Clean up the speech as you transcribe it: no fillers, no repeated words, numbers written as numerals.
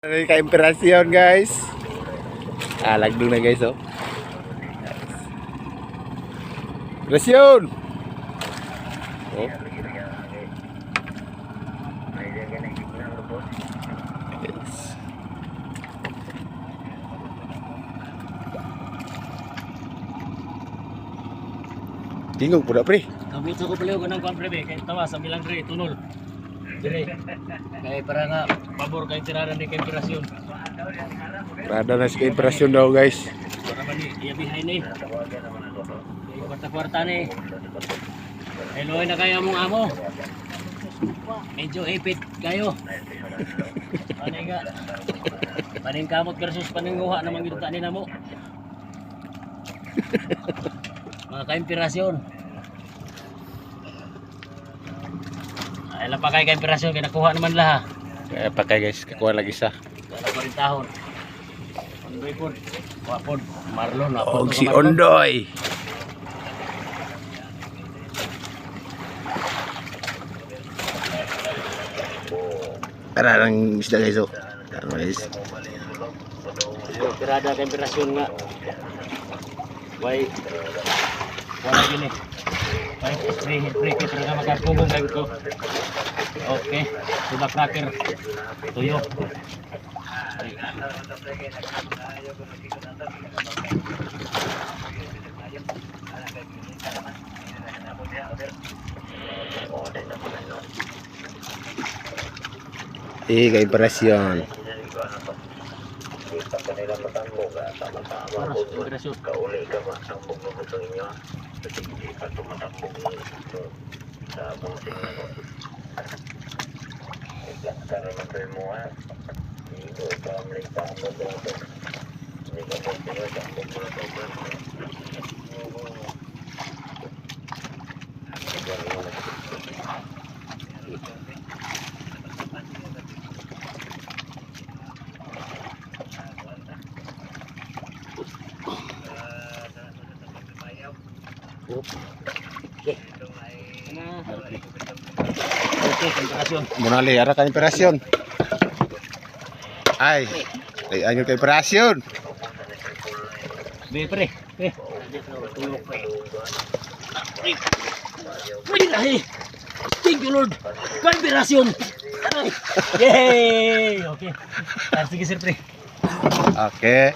May ka-imperasyon guys. Lagdong na guys oh. Imperasyon. Oh. Yes. Tingog po na pre. Kabut sa ko pala ng kwan pre, kay tawa sa milang pre tunol. Dire. Kay para nga pabor kay tiraran ni kay operasyon. Rada na sa imperasyon daw guys. Para man iya behind ni. Kay kwarta-kwarta ni. Hello na kaya mong amo. Medyo ipit kayo. Paning nga. Paning kamot versus paninguha namang gito tanin namo. Mga ka-imperasyon. Ay lang pa kay ka-imperasyon kay nakuha naman laha. Kaya pa kay guys, kakuha lagi sa. Wala pa rin tahon. Ondoy po. Wapon. Marlon. Og si Ondoy. Para ng isda guys oh. Tama guys. Pirada kay operasyon nga. Why? Wala gini. Why? Spray kit nga magkapugong kay ko. Okay. Suba cracker. Tuyo. Ka-imperasyon. Operasyon. Okay. Okay, operasyon. Munali ara ka-imperasyon. Ay ayo ka-imperasyon. Be pre. Tuyo pre. Pwede lahi. Thank you Lord. Operasyon. Yay! Okay. Sige sir pre. Okay.